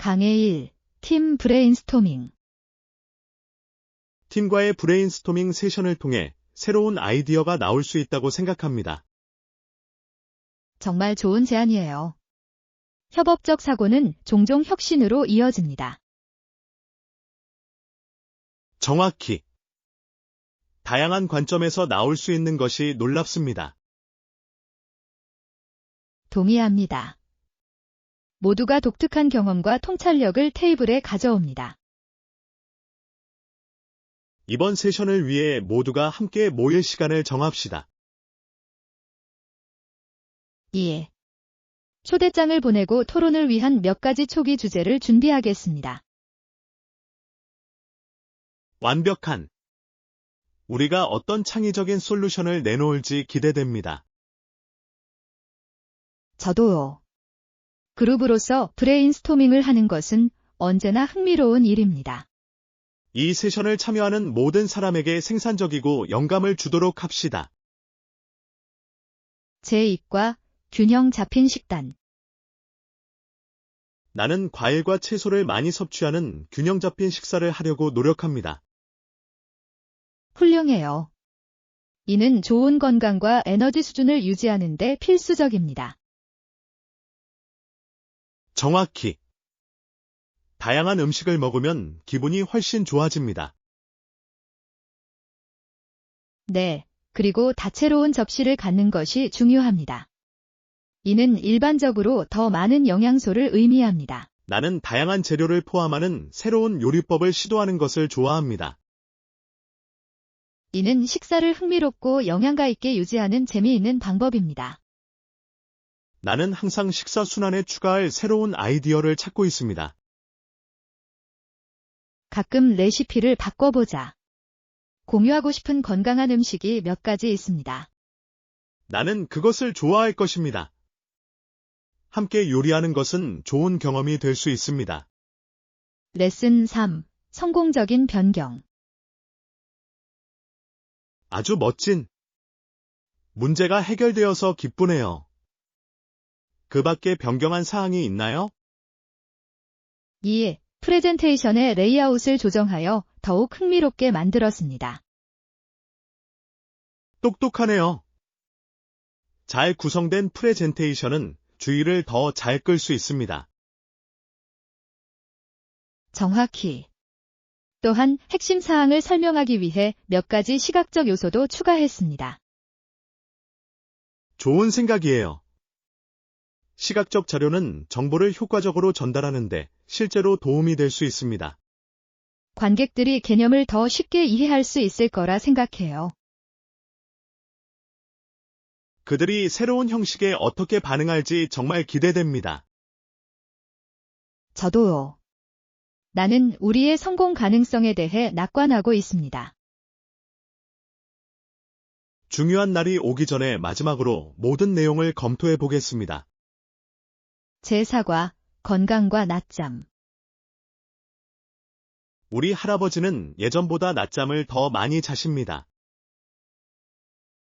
강의 1. 팀 브레인스토밍. 팀과의 브레인스토밍 세션을 통해 새로운 아이디어가 나올 수 있다고 생각합니다. 정말 좋은 제안이에요. 협업적 사고는 종종 혁신으로 이어집니다. 정확히. 다양한 관점에서 나올 수 있는 것이 놀랍습니다. 동의합니다. 모두가 독특한 경험과 통찰력을 테이블에 가져옵니다. 이번 세션을 위해 모두가 함께 모일 시간을 정합시다. 이에 초대장을 보내고 토론을 위한 몇 가지 초기 주제를 준비하겠습니다. 완벽한. 우리가 어떤 창의적인 솔루션을 내놓을지 기대됩니다. 저도요. 그룹으로서 브레인스토밍을 하는 것은 언제나 흥미로운 일입니다. 이 세션을 참여하는 모든 사람에게 생산적이고 영감을 주도록 합시다. 제2과 균형 잡힌 식단. 나는 과일과 채소를 많이 섭취하는 균형 잡힌 식사를 하려고 노력합니다. 훌륭해요. 이는 좋은 건강과 에너지 수준을 유지하는 데 필수적입니다. 정확히. 다양한 음식을 먹으면 기분이 훨씬 좋아집니다. 네, 그리고 다채로운 접시를 갖는 것이 중요합니다. 이는 일반적으로 더 많은 영양소를 의미합니다. 나는 다양한 재료를 포함하는 새로운 요리법을 시도하는 것을 좋아합니다. 이는 식사를 흥미롭고 영양가 있게 유지하는 재미있는 방법입니다. 나는 항상 식사 순환에 추가할 새로운 아이디어를 찾고 있습니다. 가끔 레시피를 바꿔보자. 공유하고 싶은 건강한 음식이 몇 가지 있습니다. 나는 그것을 좋아할 것입니다. 함께 요리하는 것은 좋은 경험이 될 수 있습니다. 레슨 3. 성공적인 변경. 아주 멋진. 문제가 해결되어서 기쁘네요. 그 밖에 변경한 사항이 있나요? 2. 프레젠테이션의 레이아웃을 조정하여 더욱 흥미롭게 만들었습니다. 똑똑하네요. 잘 구성된 프레젠테이션은 주의를 더 잘 끌 수 있습니다. 정확히. 또한 핵심 사항을 설명하기 위해 몇 가지 시각적 요소도 추가했습니다. 좋은 생각이에요. 시각적 자료는 정보를 효과적으로 전달하는데 실제로 도움이 될 수 있습니다. 관객들이 개념을 더 쉽게 이해할 수 있을 거라 생각해요. 그들이 새로운 형식에 어떻게 반응할지 정말 기대됩니다. 저도요. 나는 우리의 성공 가능성에 대해 낙관하고 있습니다. 중요한 날이 오기 전에 마지막으로 모든 내용을 검토해 보겠습니다. 제4과 건강과 낮잠. 우리 할아버지는 예전보다 낮잠을 더 많이 자십니다.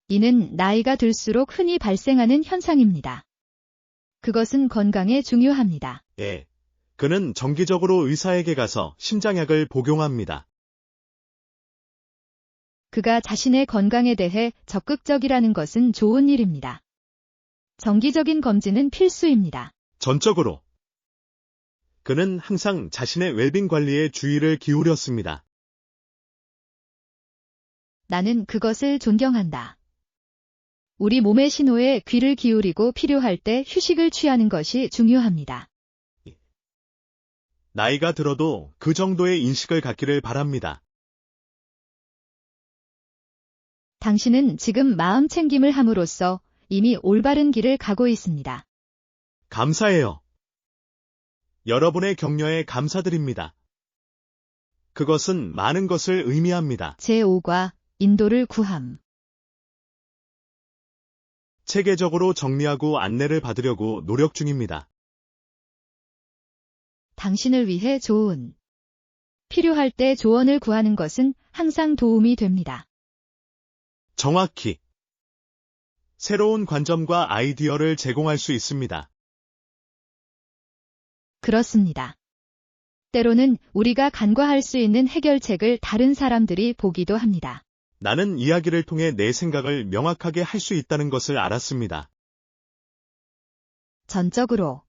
이는 나이가 들수록 흔히 발생하는 현상입니다. 그것은 건강에 중요합니다. 예. 그는 정기적으로 의사에게 가서 심장약을 복용합니다. 그가 자신의 건강에 대해 적극적이라는 것은 좋은 일입니다. 정기적인 검진은 필수입니다. 전적으로. 그는 항상 자신의 웰빙 관리에 주의를 기울였습니다. 나는 그것을 존경한다. 우리 몸의 신호에 귀를 기울이고 필요할 때 휴식을 취하는 것이 중요합니다. 나이가 들어도 그 정도의 인식을 갖기를 바랍니다. 당신은 지금 마음 챙김을 함으로써 이미 올바른 길을 가고 있습니다. 감사해요. 여러분의 격려에 감사드립니다. 그것은 많은 것을 의미합니다. 제5과 인도를 구함. 체계적으로 정리하고 안내를 받으려고 노력 중입니다. 당신을 위해 좋은. 필요할 때 조언을 구하는 것은 항상 도움이 됩니다. 정확히. 새로운 관점과 아이디어를 제공할 수 있습니다. 그렇습니다. 때로는 우리가 간과할 수 있는 해결책을 다른 사람들이 보기도 합니다. 나는 이야기를 통해 내 생각을 명확하게 할 수 있다는 것을 알았습니다. 전적으로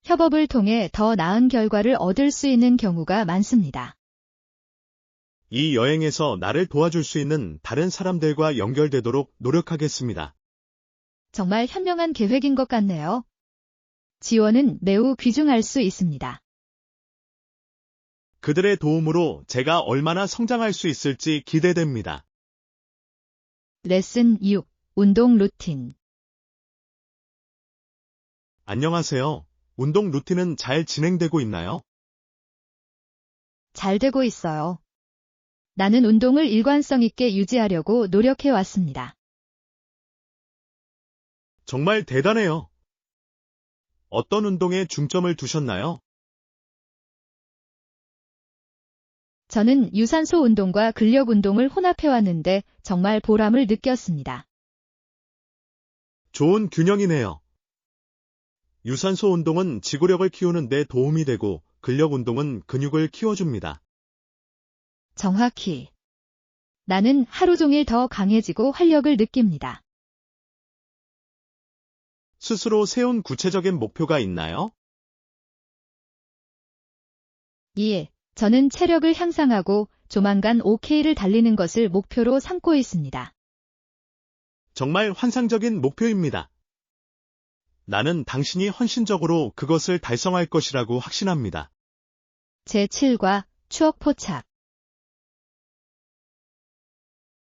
협업을 통해 더 나은 결과를 얻을 수 있는 경우가 많습니다. 이 여행에서 나를 도와줄 수 있는 다른 사람들과 연결되도록 노력하겠습니다. 정말 현명한 계획인 것 같네요. 지원은 매우 귀중할 수 있습니다. 그들의 도움으로 제가 얼마나 성장할 수 있을지 기대됩니다. 레슨 6. 운동 루틴. 안녕하세요. 운동 루틴은 잘 진행되고 있나요? 잘 되고 있어요. 나는 운동을 일관성 있게 유지하려고 노력해 왔습니다. 정말 대단해요. 어떤 운동에 중점을 두셨나요? 저는 유산소 운동과 근력 운동을 혼합해 왔는데 정말 보람을 느꼈습니다. 좋은 균형이네요. 유산소 운동은 지구력을 키우는 데 도움이 되고 근력 운동은 근육을 키워줍니다. 정확히. 나는 하루 종일 더 강해지고 활력을 느낍니다. 스스로 세운 구체적인 목표가 있나요? 예, 저는 체력을 향상하고 조만간 5K를 달리는 것을 목표로 삼고 있습니다. 정말 환상적인 목표입니다. 나는 당신이 헌신적으로 그것을 달성할 것이라고 확신합니다. 제7과 추억 포착.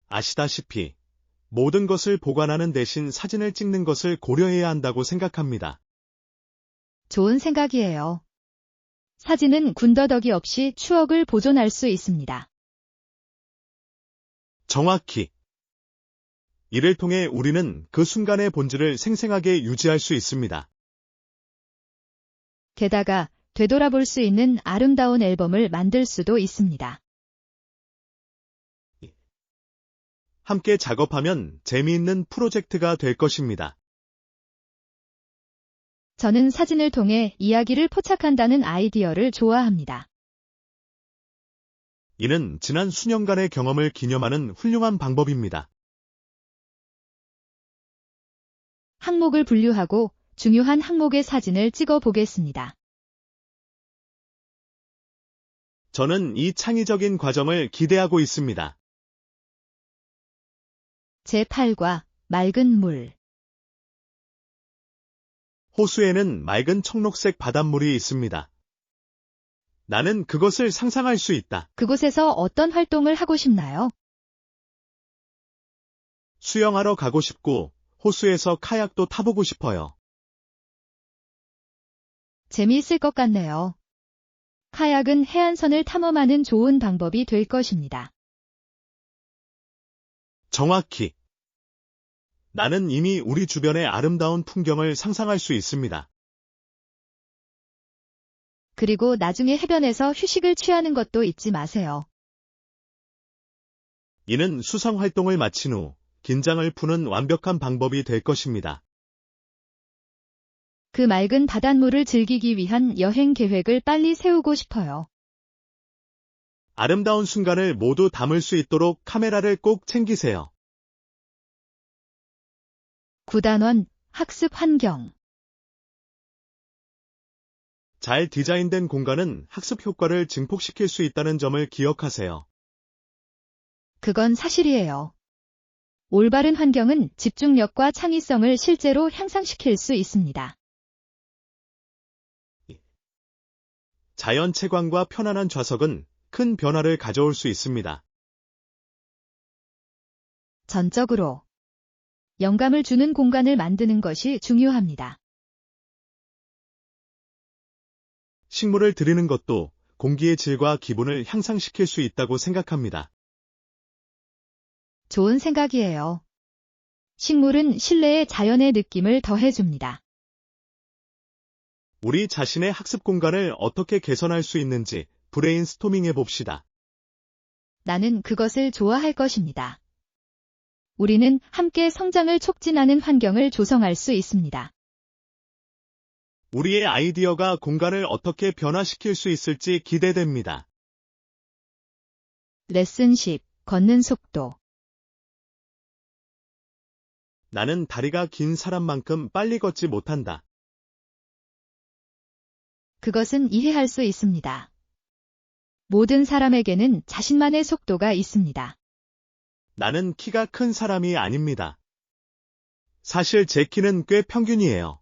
아시다시피 모든 것을 보관하는 대신 사진을 찍는 것을 고려해야 한다고 생각합니다. 좋은 생각이에요. 사진은 군더더기 없이 추억을 보존할 수 있습니다. 정확히. 이를 통해 우리는 그 순간의 본질을 생생하게 유지할 수 있습니다. 게다가 되돌아볼 수 있는 아름다운 앨범을 만들 수도 있습니다. 함께 작업하면 재미있는 프로젝트가 될 것입니다. 저는 사진을 통해 이야기를 포착한다는 아이디어를 좋아합니다. 이는 지난 수년간의 경험을 기념하는 훌륭한 방법입니다. 항목을 분류하고 중요한 항목의 사진을 찍어 보겠습니다. 저는 이 창의적인 과정을 기대하고 있습니다. 제8과 맑은 물. 호수에는 맑은 청록색 바닷물이 있습니다. 나는 그것을 상상할 수 있다. 그곳에서 어떤 활동을 하고 싶나요? 수영하러 가고 싶고 호수에서 카약도 타보고 싶어요. 재미있을 것 같네요. 카약은 해안선을 탐험하는 좋은 방법이 될 것입니다. 정확히. 나는 이미 우리 주변의 아름다운 풍경을 상상할 수 있습니다. 그리고 나중에 해변에서 휴식을 취하는 것도 잊지 마세요. 이는 수상 활동을 마친 후 긴장을 푸는 완벽한 방법이 될 것입니다. 그 맑은 바닷물을 즐기기 위한 여행 계획을 빨리 세우고 싶어요. 아름다운 순간을 모두 담을 수 있도록 카메라를 꼭 챙기세요. 9단원 학습 환경. 잘 디자인된 공간은 학습 효과를 증폭시킬 수 있다는 점을 기억하세요. 그건 사실이에요. 올바른 환경은 집중력과 창의성을 실제로 향상시킬 수 있습니다. 자연 채광과 편안한 좌석은 큰 변화를 가져올 수 있습니다. 전적으로 영감을 주는 공간을 만드는 것이 중요합니다. 식물을 들이는 것도 공기의 질과 기분을 향상시킬 수 있다고 생각합니다. 좋은 생각이에요. 식물은 실내의 자연의 느낌을 더해줍니다. 우리 자신의 학습 공간을 어떻게 개선할 수 있는지 브레인스토밍 해봅시다. 나는 그것을 좋아할 것입니다. 우리는 함께 성장을 촉진하는 환경을 조성할 수 있습니다. 우리의 아이디어가 공간을 어떻게 변화시킬 수 있을지 기대됩니다. 레슨 10. 걷는 속도. 나는 다리가 긴 사람만큼 빨리 걷지 못한다. 그것은 이해할 수 있습니다. 모든 사람에게는 자신만의 속도가 있습니다. 나는 키가 큰 사람이 아닙니다. 사실 제 키는 꽤 평균이에요.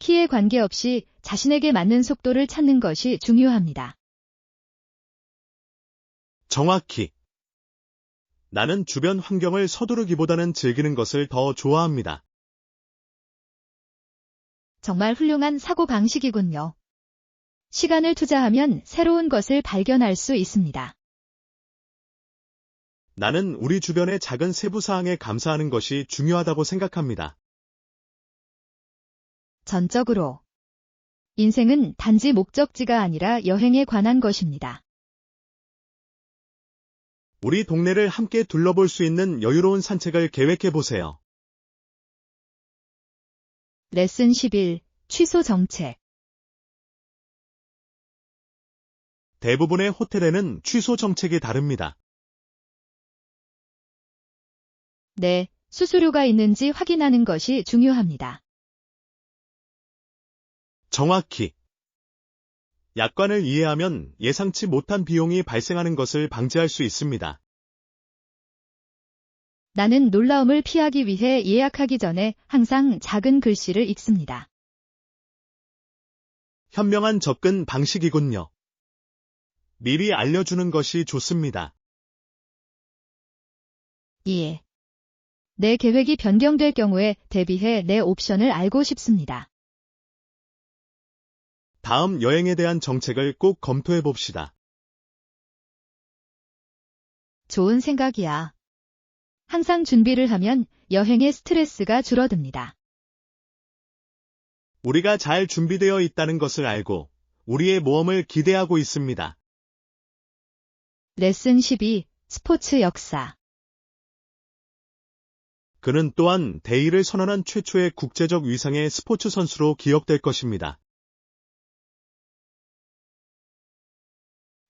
키에 관계없이 자신에게 맞는 속도를 찾는 것이 중요합니다. 정확히. 나는 주변 환경을 서두르기보다는 즐기는 것을 더 좋아합니다. 정말 훌륭한 사고 방식이군요. 시간을 투자하면 새로운 것을 발견할 수 있습니다. 나는 우리 주변의 작은 세부 사항에 감사하는 것이 중요하다고 생각합니다. 전적으로. 인생은 단지 목적지가 아니라 여행에 관한 것입니다. 우리 동네를 함께 둘러볼 수 있는 여유로운 산책을 계획해 보세요. 레슨 11. 취소 정책. 대부분의 호텔에는 취소 정책이 다릅니다. 네, 수수료가 있는지 확인하는 것이 중요합니다. 정확히. 약관을 이해하면 예상치 못한 비용이 발생하는 것을 방지할 수 있습니다. 나는 놀라움을 피하기 위해 예약하기 전에 항상 작은 글씨를 읽습니다. 현명한 접근 방식이군요. 미리 알려주는 것이 좋습니다. 예. 내 계획이 변경될 경우에 대비해 내 옵션을 알고 싶습니다. 다음 여행에 대한 정책을 꼭 검토해 봅시다. 좋은 생각이야. 항상 준비를 하면 여행의 스트레스가 줄어듭니다. 우리가 잘 준비되어 있다는 것을 알고 우리의 모험을 기대하고 있습니다. 레슨 12. 스포츠 역사. 그는 또한 대의를 선언한 최초의 국제적 위상의 스포츠 선수로 기억될 것입니다.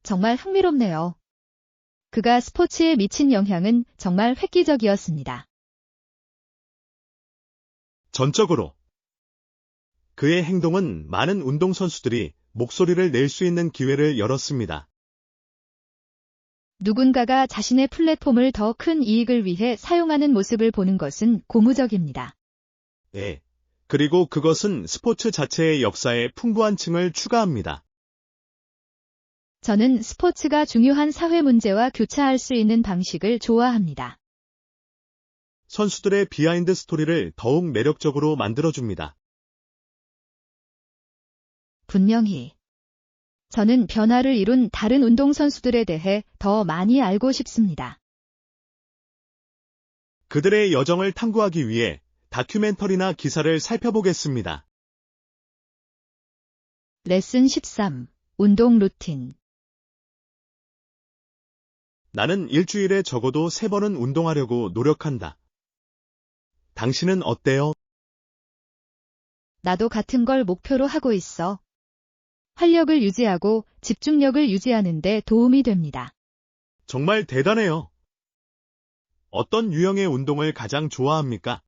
정말 흥미롭네요. 그가 스포츠에 미친 영향은 정말 획기적이었습니다. 전적으로. 그의 행동은 많은 운동선수들이 목소리를 낼 수 있는 기회를 열었습니다. 누군가가 자신의 플랫폼을 더 큰 이익을 위해 사용하는 모습을 보는 것은 고무적입니다. 네. 그리고 그것은 스포츠 자체의 역사에 풍부한 층을 추가합니다. 저는 스포츠가 중요한 사회 문제와 교차할 수 있는 방식을 좋아합니다. 선수들의 비하인드 스토리를 더욱 매력적으로 만들어줍니다. 분명히. 저는 변화를 이룬 다른 운동선수들에 대해 더 많이 알고 싶습니다. 그들의 여정을 탐구하기 위해 다큐멘터리나 기사를 살펴보겠습니다. 레슨 13. 운동 루틴. 나는 일주일에 적어도 3번은 운동하려고 노력한다. 당신은 어때요? 나도 같은 걸 목표로 하고 있어. 활력을 유지하고 집중력을 유지하는 데 도움이 됩니다. 정말 대단해요. 어떤 유형의 운동을 가장 좋아합니까?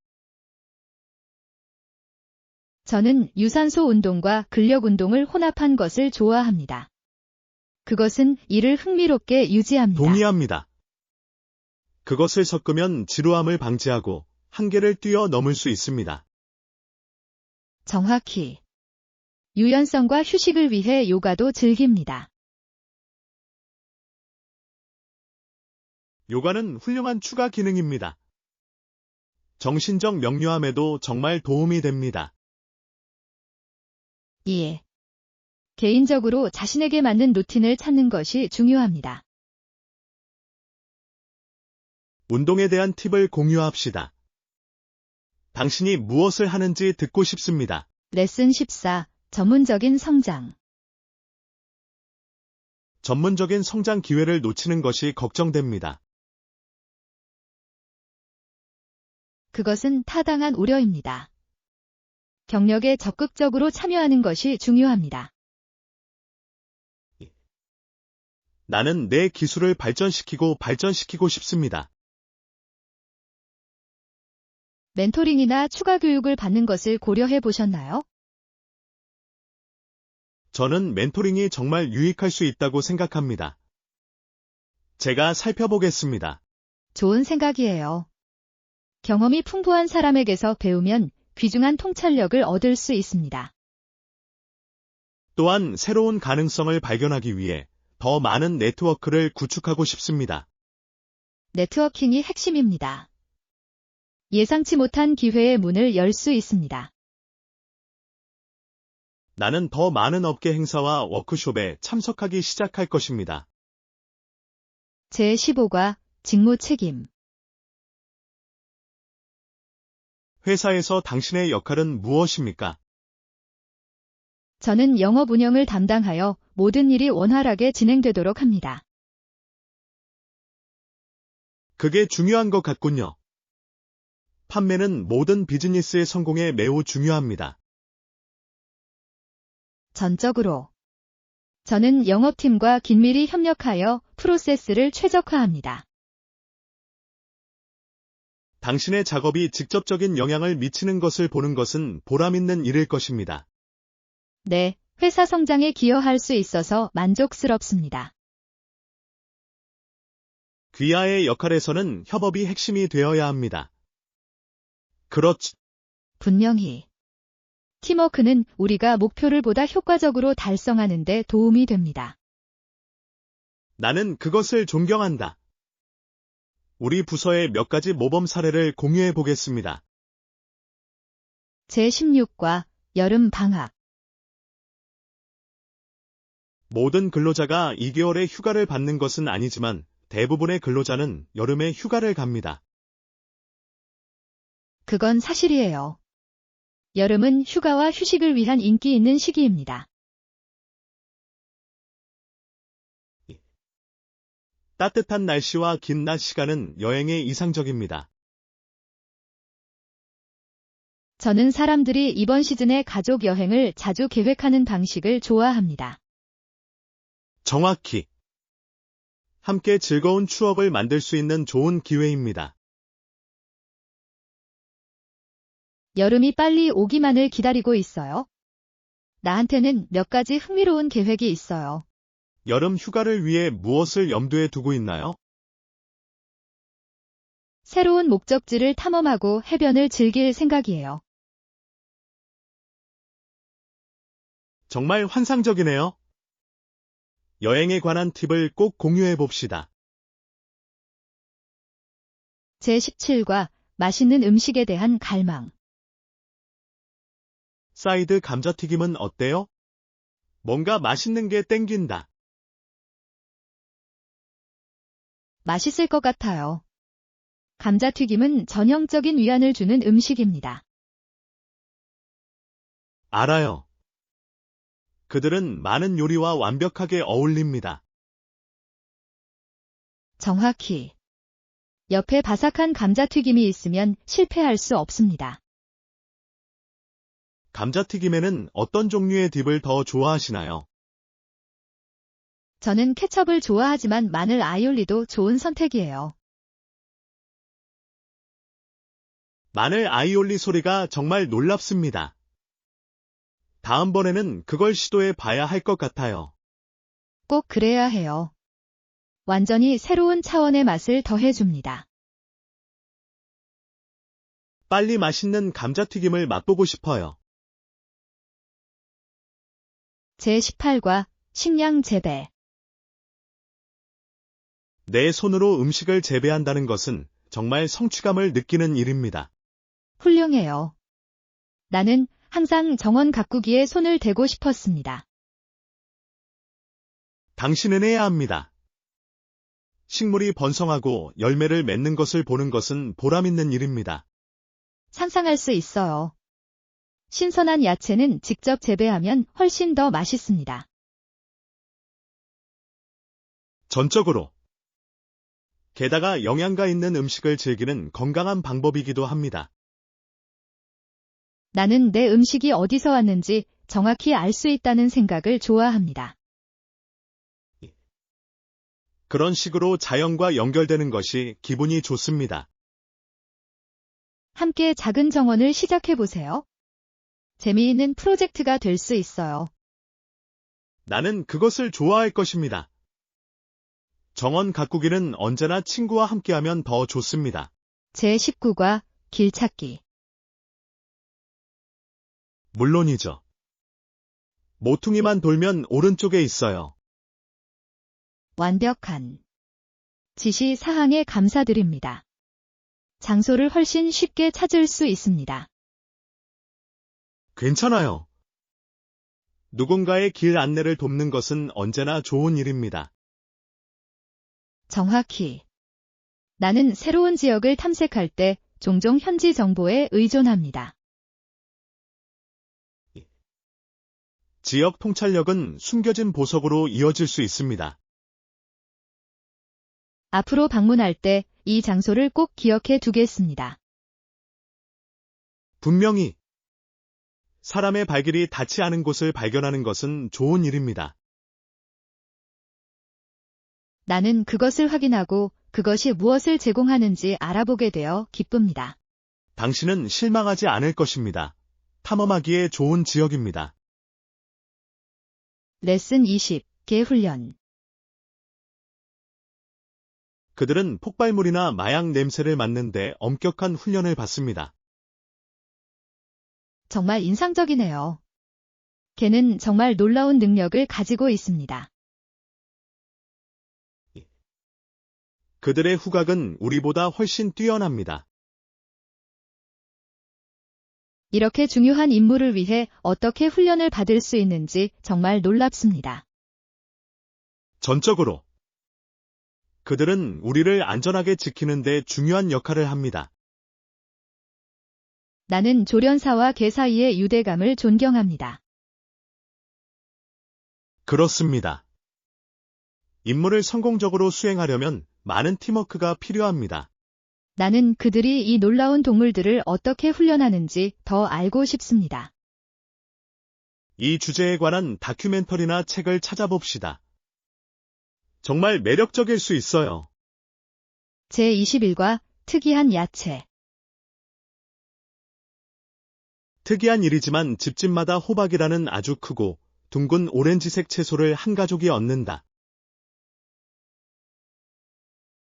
저는 유산소 운동과 근력 운동을 혼합한 것을 좋아합니다. 그것은 이를 흥미롭게 유지합니다. 동의합니다. 그것을 섞으면 지루함을 방지하고 한계를 뛰어넘을 수 있습니다. 정확히. 유연성과 휴식을 위해 요가도 즐깁니다. 요가는 훌륭한 추가 기능입니다. 정신적 명료함에도 정말 도움이 됩니다. 예. 개인적으로 자신에게 맞는 루틴을 찾는 것이 중요합니다. 운동에 대한 팁을 공유합시다. 당신이 무엇을 하는지 듣고 싶습니다. 레슨 14. 전문적인 성장. 전문적인 성장 기회를 놓치는 것이 걱정됩니다. 그것은 타당한 우려입니다. 경력에 적극적으로 참여하는 것이 중요합니다. 나는 내 기술을 발전시키고 싶습니다. 멘토링이나 추가 교육을 받는 것을 고려해 보셨나요? 저는 멘토링이 정말 유익할 수 있다고 생각합니다. 제가 살펴보겠습니다. 좋은 생각이에요. 경험이 풍부한 사람에게서 배우면 귀중한 통찰력을 얻을 수 있습니다. 또한 새로운 가능성을 발견하기 위해 더 많은 네트워크를 구축하고 싶습니다. 네트워킹이 핵심입니다. 예상치 못한 기회의 문을 열 수 있습니다. 나는 더 많은 업계 행사와 워크숍에 참석하기 시작할 것입니다. 제15과 직무 책임. 회사에서 당신의 역할은 무엇입니까? 저는 영업 운영을 담당하여 모든 일이 원활하게 진행되도록 합니다. 그게 중요한 것 같군요. 판매는 모든 비즈니스의 성공에 매우 중요합니다. 전적으로. 저는 영업팀과 긴밀히 협력하여 프로세스를 최적화합니다. 당신의 작업이 직접적인 영향을 미치는 것을 보는 것은 보람있는 일일 것입니다. 네, 회사 성장에 기여할 수 있어서 만족스럽습니다. 귀하의 역할에서는 협업이 핵심이 되어야 합니다. 그렇지. 분명히. 팀워크는 우리가 목표를 보다 효과적으로 달성하는 데 도움이 됩니다. 나는 그것을 존경한다. 우리 부서의 몇 가지 모범 사례를 공유해 보겠습니다. 제16과 여름 방학. 모든 근로자가 2개월의 휴가를 받는 것은 아니지만 대부분의 근로자는 여름에 휴가를 갑니다. 그건 사실이에요. 여름은 휴가와 휴식을 위한 인기 있는 시기입니다. 따뜻한 날씨와 긴 낮 시간은 여행에 이상적입니다. 저는 사람들이 이번 시즌에 가족 여행을 자주 계획하는 방식을 좋아합니다. 정확히. 함께 즐거운 추억을 만들 수 있는 좋은 기회입니다. 여름이 빨리 오기만을 기다리고 있어요. 나한테는 몇 가지 흥미로운 계획이 있어요. 여름 휴가를 위해 무엇을 염두에 두고 있나요? 새로운 목적지를 탐험하고 해변을 즐길 생각이에요. 정말 환상적이네요. 여행에 관한 팁을 꼭 공유해 봅시다. 제17과 맛있는 음식에 대한 갈망. 사이드 감자튀김은 어때요? 뭔가 맛있는 게 땡긴다. 맛있을 것 같아요. 감자튀김은 전형적인 위안을 주는 음식입니다. 알아요. 그들은 많은 요리와 완벽하게 어울립니다. 정확히. 옆에 바삭한 감자튀김이 있으면 실패할 수 없습니다. 감자튀김에는 어떤 종류의 딥을 더 좋아하시나요? 저는 케첩을 좋아하지만 마늘 아이올리도 좋은 선택이에요. 마늘 아이올리 소리가 정말 놀랍습니다. 다음번에는 그걸 시도해 봐야 할 것 같아요. 꼭 그래야 해요. 완전히 새로운 차원의 맛을 더해줍니다. 빨리 맛있는 감자튀김을 맛보고 싶어요. 제18과 식량 재배. 내 손으로 음식을 재배한다는 것은 정말 성취감을 느끼는 일입니다. 훌륭해요. 나는 항상 정원 가꾸기에 손을 대고 싶었습니다. 당신은 해야 합니다. 식물이 번성하고 열매를 맺는 것을 보는 것은 보람있는 일입니다. 상상할 수 있어요. 신선한 야채는 직접 재배하면 훨씬 더 맛있습니다. 전적으로. 게다가 영양가 있는 음식을 즐기는 건강한 방법이기도 합니다. 나는 내 음식이 어디서 왔는지 정확히 알 수 있다는 생각을 좋아합니다. 그런 식으로 자연과 연결되는 것이 기분이 좋습니다. 함께 작은 정원을 시작해보세요. 재미있는 프로젝트가 될 수 있어요. 나는 그것을 좋아할 것입니다. 정원 가꾸기는 언제나 친구와 함께하면 더 좋습니다. 제19과 길 찾기. 물론이죠. 모퉁이만 돌면 오른쪽에 있어요. 완벽한 지시 사항에 감사드립니다. 장소를 훨씬 쉽게 찾을 수 있습니다. 괜찮아요. 누군가의 길 안내를 돕는 것은 언제나 좋은 일입니다. 정확히. 나는 새로운 지역을 탐색할 때 종종 현지 정보에 의존합니다. 지역 통찰력은 숨겨진 보석으로 이어질 수 있습니다. 앞으로 방문할 때 이 장소를 꼭 기억해 두겠습니다. 분명히 사람의 발길이 닿지 않은 곳을 발견하는 것은 좋은 일입니다. 나는 그것을 확인하고 그것이 무엇을 제공하는지 알아보게 되어 기쁩니다. 당신은 실망하지 않을 것입니다. 탐험하기에 좋은 지역입니다. 레슨 20. 개 훈련. 그들은 폭발물이나 마약 냄새를 맡는데 엄격한 훈련을 받습니다. 정말 인상적이네요. 개는 정말 놀라운 능력을 가지고 있습니다. 그들의 후각은 우리보다 훨씬 뛰어납니다. 이렇게 중요한 임무를 위해 어떻게 훈련을 받을 수 있는지 정말 놀랍습니다. 전적으로 그들은 우리를 안전하게 지키는 데 중요한 역할을 합니다. 나는 조련사와 개 사이의 유대감을 존경합니다. 그렇습니다. 임무를 성공적으로 수행하려면 많은 팀워크가 필요합니다. 나는 그들이 이 놀라운 동물들을 어떻게 훈련하는지 더 알고 싶습니다. 이 주제에 관한 다큐멘터리나 책을 찾아봅시다. 정말 매력적일 수 있어요. 제21과 특이한 야채. 특이한 일이지만 집집마다 호박이라는 아주 크고 둥근 오렌지색 채소를 한 가족이 얻는다.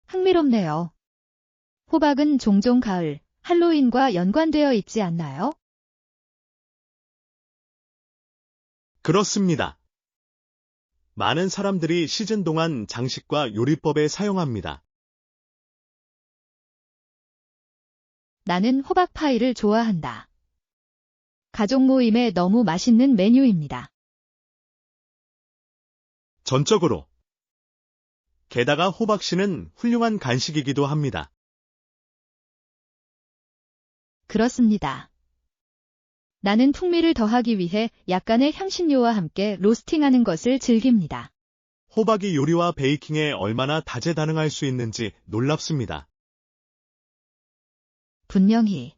흥미롭네요. 호박은 종종 가을, 할로윈과 연관되어 있지 않나요? 그렇습니다. 많은 사람들이 시즌 동안 장식과 요리법에 사용합니다. 나는 호박 파이를 좋아한다. 가족 모임에 너무 맛있는 메뉴입니다. 전적으로. 게다가 호박씨는 훌륭한 간식이기도 합니다. 그렇습니다. 나는 풍미를 더하기 위해 약간의 향신료와 함께 로스팅하는 것을 즐깁니다. 호박이 요리와 베이킹에 얼마나 다재다능할 수 있는지 놀랍습니다. 분명히.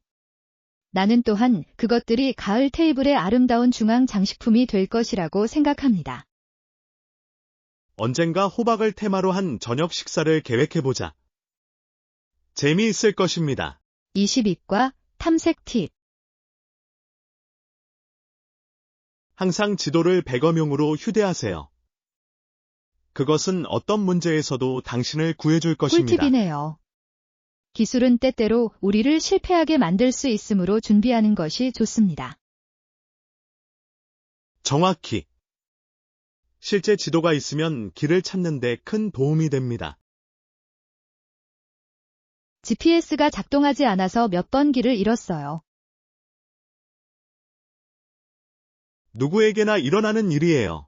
나는 또한 그것들이 가을 테이블의 아름다운 중앙 장식품이 될 것이라고 생각합니다. 언젠가 호박을 테마로 한 저녁 식사를 계획해보자. 재미있을 것입니다. 22과 탐색 팁. 항상 지도를 백어명으로 휴대하세요. 그것은 어떤 문제에서도 당신을 구해줄 것입니다. 꿀팁이네요. 기술은 때때로 우리를 실패하게 만들 수 있으므로 준비하는 것이 좋습니다. 정확히. 실제 지도가 있으면 길을 찾는 데 큰 도움이 됩니다. GPS가 작동하지 않아서 몇 번 길을 잃었어요. 누구에게나 일어나는 일이에요.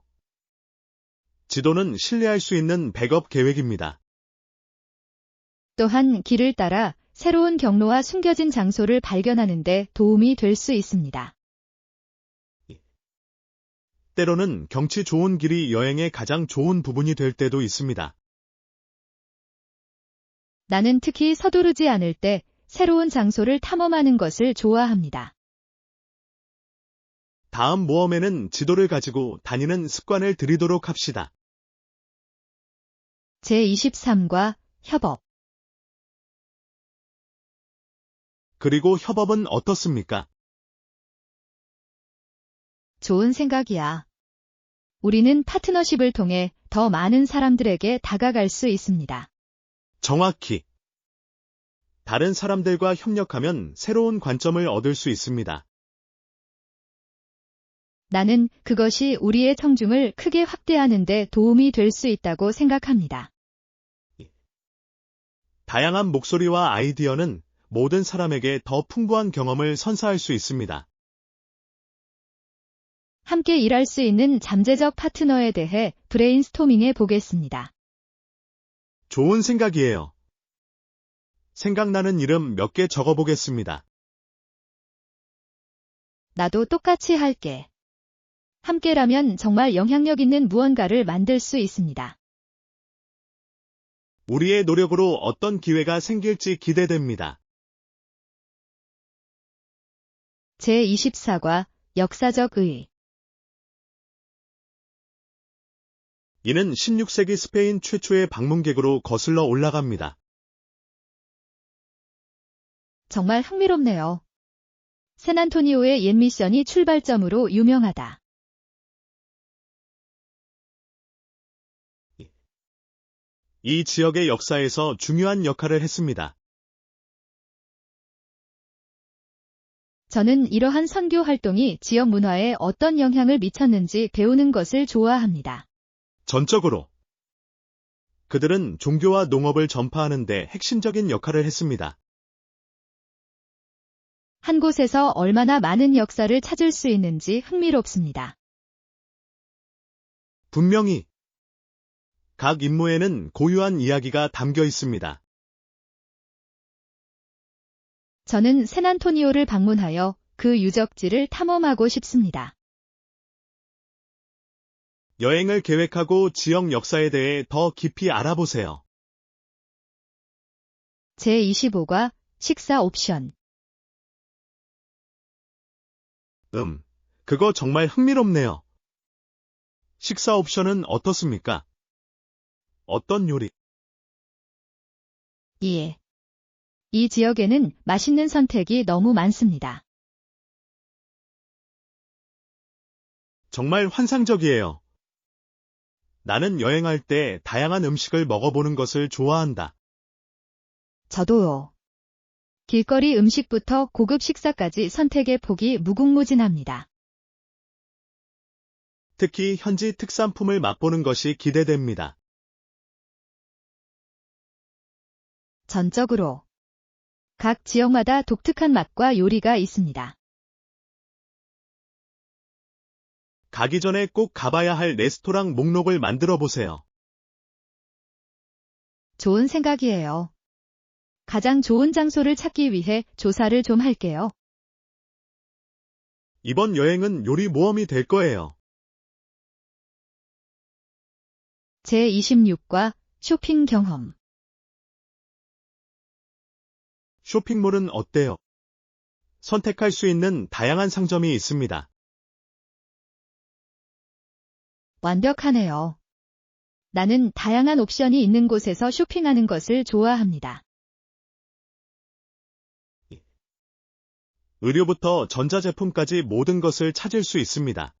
지도는 신뢰할 수 있는 백업 계획입니다. 또한 길을 따라 새로운 경로와 숨겨진 장소를 발견하는 데 도움이 될 수 있습니다. 때로는 경치 좋은 길이 여행의 가장 좋은 부분이 될 때도 있습니다. 나는 특히 서두르지 않을 때 새로운 장소를 탐험하는 것을 좋아합니다. 다음 모험에는 지도를 가지고 다니는 습관을 들이도록 합시다. 제23과 협업. 그리고 협업은 어떻습니까? 좋은 생각이야. 우리는 파트너십을 통해 더 많은 사람들에게 다가갈 수 있습니다. 정확히. 다른 사람들과 협력하면 새로운 관점을 얻을 수 있습니다. 나는 그것이 우리의 청중을 크게 확대하는 데 도움이 될 수 있다고 생각합니다. 다양한 목소리와 아이디어는 모든 사람에게 더 풍부한 경험을 선사할 수 있습니다. 함께 일할 수 있는 잠재적 파트너에 대해 브레인스토밍해 보겠습니다. 좋은 생각이에요. 생각나는 이름 몇 개 적어보겠습니다. 나도 똑같이 할게. 함께라면 정말 영향력 있는 무언가를 만들 수 있습니다. 우리의 노력으로 어떤 기회가 생길지 기대됩니다. 제24과 역사적 의. 이는 16세기 스페인 최초의 방문객으로 거슬러 올라갑니다. 정말 흥미롭네요. 샌안토니오의 옛 미션이 출발점으로 유명하다. 이 지역의 역사에서 중요한 역할을 했습니다. 저는 이러한 선교 활동이 지역 문화에 어떤 영향을 미쳤는지 배우는 것을 좋아합니다. 전적으로 그들은 종교와 농업을 전파하는 데 핵심적인 역할을 했습니다. 한 곳에서 얼마나 많은 역사를 찾을 수 있는지 흥미롭습니다. 분명히 각 임무에는 고유한 이야기가 담겨 있습니다. 저는 샌안토니오를 방문하여 그 유적지를 탐험하고 싶습니다. 여행을 계획하고 지역 역사에 대해 더 깊이 알아보세요. 제25과 식사 옵션. 그거 정말 흥미롭네요. 식사 옵션은 어떻습니까? 어떤 요리? 예. 이 지역에는 맛있는 선택이 너무 많습니다. 정말 환상적이에요. 나는 여행할 때 다양한 음식을 먹어보는 것을 좋아한다. 저도요. 길거리 음식부터 고급 식사까지 선택의 폭이 무궁무진합니다. 특히 현지 특산품을 맛보는 것이 기대됩니다. 전적으로. 각 지역마다 독특한 맛과 요리가 있습니다. 가기 전에 꼭 가봐야 할 레스토랑 목록을 만들어 보세요. 좋은 생각이에요. 가장 좋은 장소를 찾기 위해 조사를 좀 할게요. 이번 여행은 요리 모험이 될 거예요. 제26과 쇼핑 경험. 쇼핑몰은 어때요? 선택할 수 있는 다양한 상점이 있습니다. 완벽하네요. 나는 다양한 옵션이 있는 곳에서 쇼핑하는 것을 좋아합니다. 의류부터 전자제품까지 모든 것을 찾을 수 있습니다.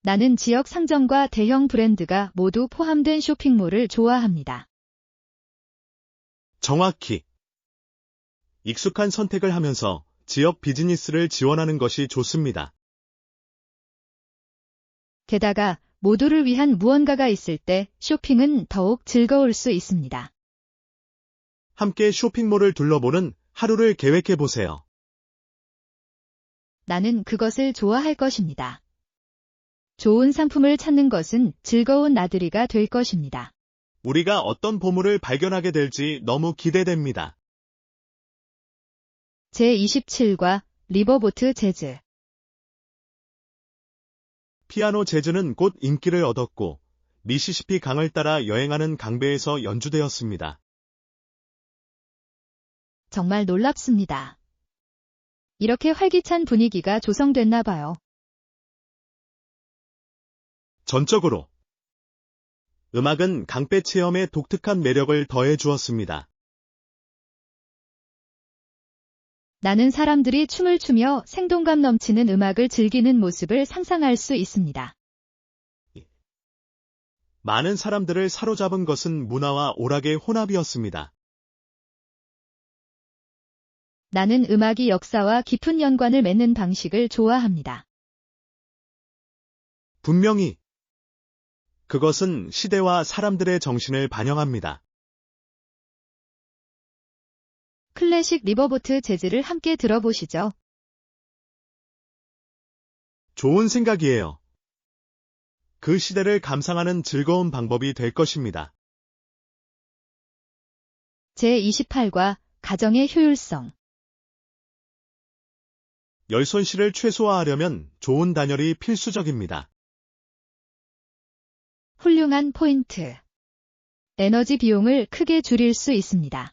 나는 지역 상점과 대형 브랜드가 모두 포함된 쇼핑몰을 좋아합니다. 정확히. 익숙한 선택을 하면서 지역 비즈니스를 지원하는 것이 좋습니다. 게다가 모두를 위한 무언가가 있을 때 쇼핑은 더욱 즐거울 수 있습니다. 함께 쇼핑몰을 둘러보는 하루를 계획해 보세요. 나는 그것을 좋아할 것입니다. 좋은 상품을 찾는 것은 즐거운 나들이가 될 것입니다. 우리가 어떤 보물을 발견하게 될지 너무 기대됩니다. 제27과 리버보트 재즈. 피아노 재즈는 곧 인기를 얻었고 미시시피 강을 따라 여행하는 강배에서 연주되었습니다. 정말 놀랍습니다. 이렇게 활기찬 분위기가 조성됐나 봐요. 전적으로 음악은 강배 체험에 독특한 매력을 더해 주었습니다. 나는 사람들이 춤을 추며 생동감 넘치는 음악을 즐기는 모습을 상상할 수 있습니다. 많은 사람들을 사로잡은 것은 문화와 오락의 혼합이었습니다. 나는 음악이 역사와 깊은 연관을 맺는 방식을 좋아합니다. 분명히 그것은 시대와 사람들의 정신을 반영합니다. 클래식 리버보트 재즈를 함께 들어보시죠. 좋은 생각이에요. 그 시대를 감상하는 즐거운 방법이 될 것입니다. 제28과 가정의 효율성. 열 손실을 최소화하려면 좋은 단열이 필수적입니다. 훌륭한 포인트. 에너지 비용을 크게 줄일 수 있습니다.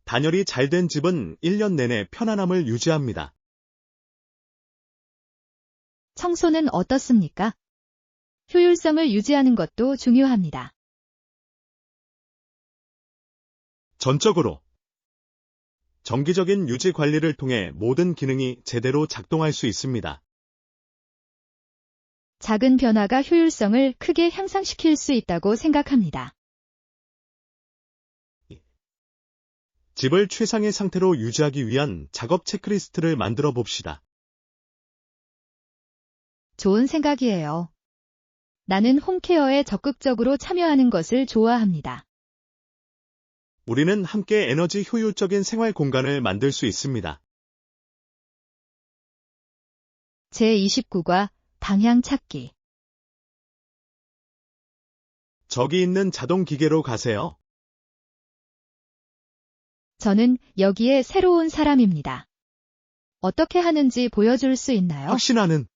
단열이 잘 된 집은 1년 내내 편안함을 유지합니다. 청소는 어떻습니까? 효율성을 유지하는 것도 중요합니다. 전적으로 정기적인 유지 관리를 통해 모든 기능이 제대로 작동할 수 있습니다. 작은 변화가 효율성을 크게 향상시킬 수 있다고 생각합니다. 집을 최상의 상태로 유지하기 위한 작업 체크리스트를 만들어 봅시다. 좋은 생각이에요. 나는 홈케어에 적극적으로 참여하는 것을 좋아합니다. 우리는 함께 에너지 효율적인 생활 공간을 만들 수 있습니다. 제29과 방향 찾기. 저기 있는 자동 기계로 가세요. 저는 여기에 새로운 사람입니다. 어떻게 하는지 보여줄 수 있나요? 확신하는.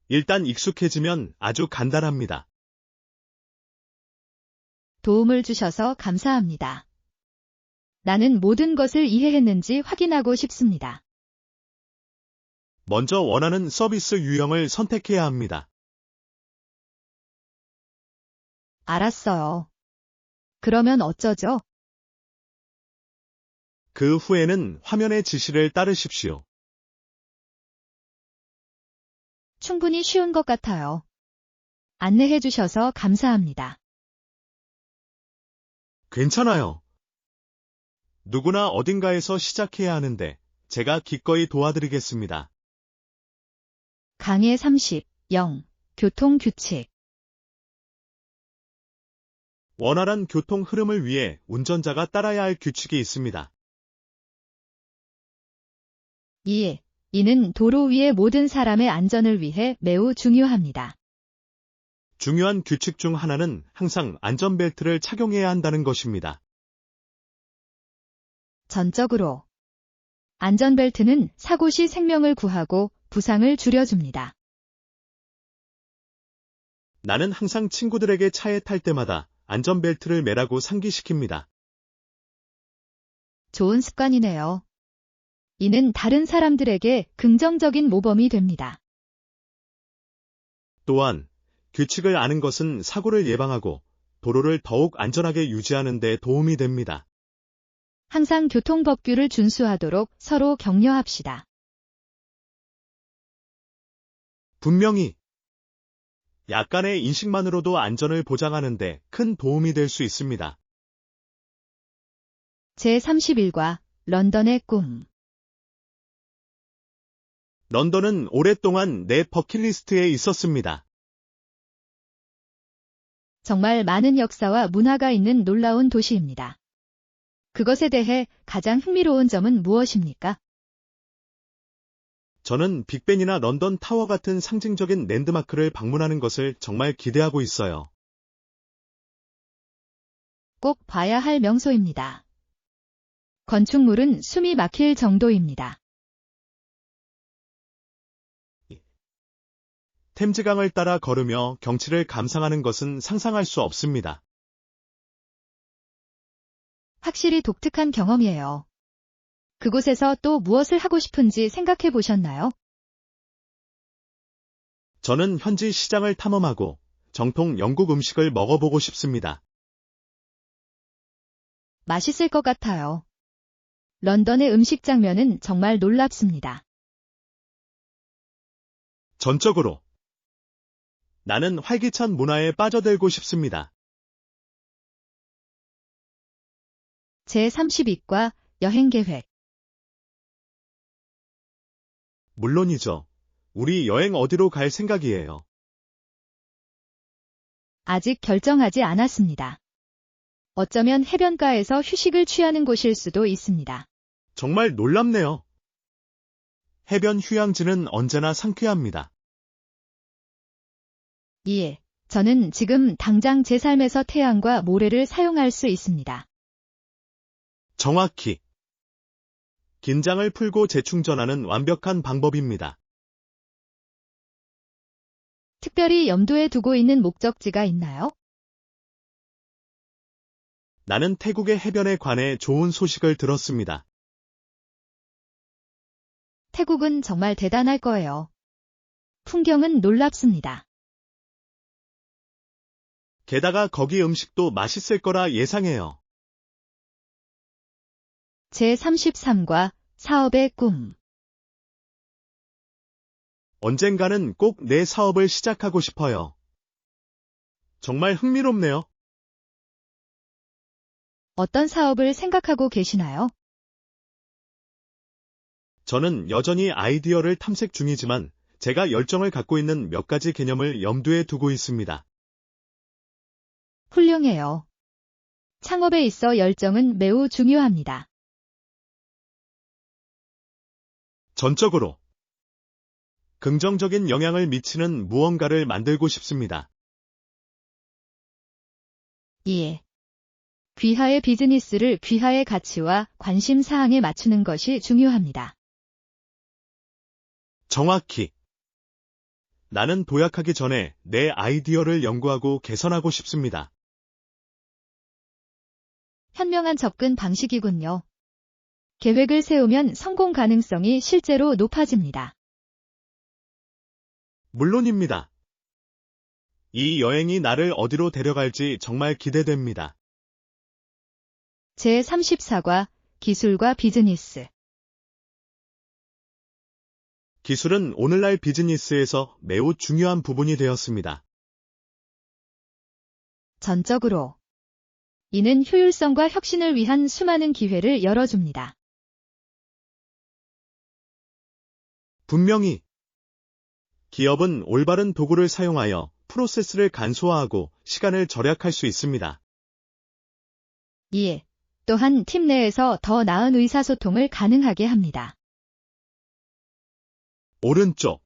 일단 익숙해지면 아주 간단합니다. 도움을 주셔서 감사합니다. 나는 모든 것을 이해했는지 확인하고 싶습니다. 먼저 원하는 서비스 유형을 선택해야 합니다. 알았어요. 그러면 어쩌죠? 그 후에는 화면의 지시를 따르십시오. 충분히 쉬운 것 같아요. 안내해 주셔서 감사합니다. 괜찮아요. 누구나 어딘가에서 시작해야 하는데 제가 기꺼이 도와드리겠습니다. 강의 30, 0. 교통규칙. 원활한 교통 흐름을 위해 운전자가 따라야 할 규칙이 있습니다. 2. 이는 도로 위의 모든 사람의 안전을 위해 매우 중요합니다. 중요한 규칙 중 하나는 항상 안전벨트를 착용해야 한다는 것입니다. 전적으로. 안전벨트는 사고 시 생명을 구하고 부상을 줄여줍니다. 나는 항상 친구들에게 차에 탈 때마다 안전벨트를 매라고 상기시킵니다. 좋은 습관이네요. 이는 다른 사람들에게 긍정적인 모범이 됩니다. 또한 규칙을 아는 것은 사고를 예방하고 도로를 더욱 안전하게 유지하는 데 도움이 됩니다. 항상 교통법규를 준수하도록 서로 격려합시다. 분명히 약간의 인식만으로도 안전을 보장하는 데 큰 도움이 될 수 있습니다. 제31과 런던의 꿈. 런던은 오랫동안 내 버킷리스트에 있었습니다. 정말 많은 역사와 문화가 있는 놀라운 도시입니다. 그것에 대해 가장 흥미로운 점은 무엇입니까? 저는 빅벤이나 런던 타워 같은 상징적인 랜드마크를 방문하는 것을 정말 기대하고 있어요. 꼭 봐야 할 명소입니다. 건축물은 숨이 막힐 정도입니다. 템즈강을 따라 걸으며 경치를 감상하는 것은 상상할 수 없습니다. 확실히 독특한 경험이에요. 그곳에서 또 무엇을 하고 싶은지 생각해 보셨나요? 저는 현지 시장을 탐험하고 정통 영국 음식을 먹어보고 싶습니다. 맛있을 것 같아요. 런던의 음식 장면은 정말 놀랍습니다. 전적으로 나는 활기찬 문화에 빠져들고 싶습니다. 제32과 여행 계획. 물론이죠. 우리 여행 어디로 갈 생각이에요? 아직 결정하지 않았습니다. 어쩌면 해변가에서 휴식을 취하는 곳일 수도 있습니다. 정말 놀랍네요. 해변 휴양지는 언제나 상쾌합니다. 예, 저는 지금 당장 제 삶에서 태양과 모래를 사용할 수 있습니다. 정확히. 긴장을 풀고 재충전하는 완벽한 방법입니다. 특별히 염두에 두고 있는 목적지가 있나요? 나는 태국의 해변에 관해 좋은 소식을 들었습니다. 태국은 정말 대단할 거예요. 풍경은 놀랍습니다. 게다가 거기 음식도 맛있을 거라 예상해요. 제33과 사업의 꿈. 언젠가는 꼭 내 사업을 시작하고 싶어요. 정말 흥미롭네요. 어떤 사업을 생각하고 계시나요? 저는 여전히 아이디어를 탐색 중이지만 제가 열정을 갖고 있는 몇 가지 개념을 염두에 두고 있습니다. 훌륭해요. 창업에 있어 열정은 매우 중요합니다. 전적으로 긍정적인 영향을 미치는 무언가를 만들고 싶습니다. 예. 귀하의 비즈니스를 귀하의 가치와 관심 사항에 맞추는 것이 중요합니다. 정확히. 나는 도약하기 전에 내 아이디어를 연구하고 개선하고 싶습니다. 현명한 접근 방식이군요. 계획을 세우면 성공 가능성이 실제로 높아집니다. 물론입니다. 이 여행이 나를 어디로 데려갈지 정말 기대됩니다. 제34과 기술과 비즈니스. 기술은 오늘날 비즈니스에서 매우 중요한 부분이 되었습니다. 전적으로. 이는 효율성과 혁신을 위한 수많은 기회를 열어줍니다. 분명히 기업은 올바른 도구를 사용하여 프로세스를 간소화하고 시간을 절약할 수 있습니다. 예. 또한 팀 내에서 더 나은 의사소통을 가능하게 합니다. 오른쪽.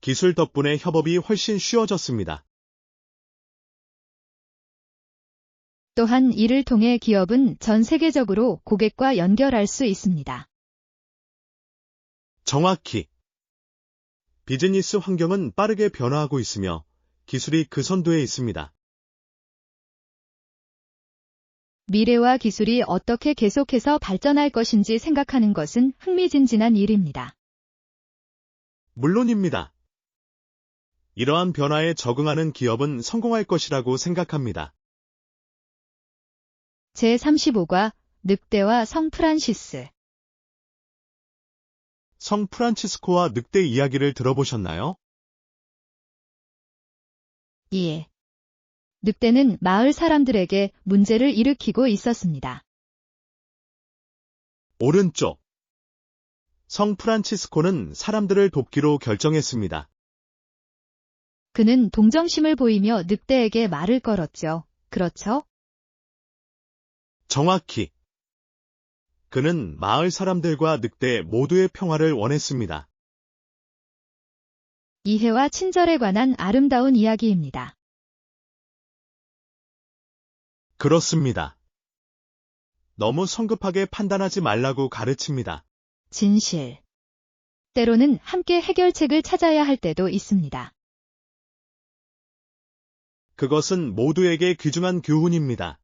기술 덕분에 협업이 훨씬 쉬워졌습니다. 또한 이를 통해 기업은 전 세계적으로 고객과 연결할 수 있습니다. 정확히. 비즈니스 환경은 빠르게 변화하고 있으며 기술이 그 선두에 있습니다. 미래와 기술이 어떻게 계속해서 발전할 것인지 생각하는 것은 흥미진진한 일입니다. 물론입니다. 이러한 변화에 적응하는 기업은 성공할 것이라고 생각합니다. 제35과 늑대와 성 프란시스. 성 프란치스코와 늑대 이야기를 들어보셨나요? 예. 늑대는 마을 사람들에게 문제를 일으키고 있었습니다. 오른쪽. 성 프란치스코는 사람들을 돕기로 결정했습니다. 그는 동정심을 보이며 늑대에게 말을 걸었죠. 그렇죠? 정확히. 그는 마을 사람들과 늑대 모두의 평화를 원했습니다. 이해와 친절에 관한 아름다운 이야기입니다. 그렇습니다. 너무 성급하게 판단하지 말라고 가르칩니다. 진실. 때로는 함께 해결책을 찾아야 할 때도 있습니다. 그것은 모두에게 귀중한 교훈입니다.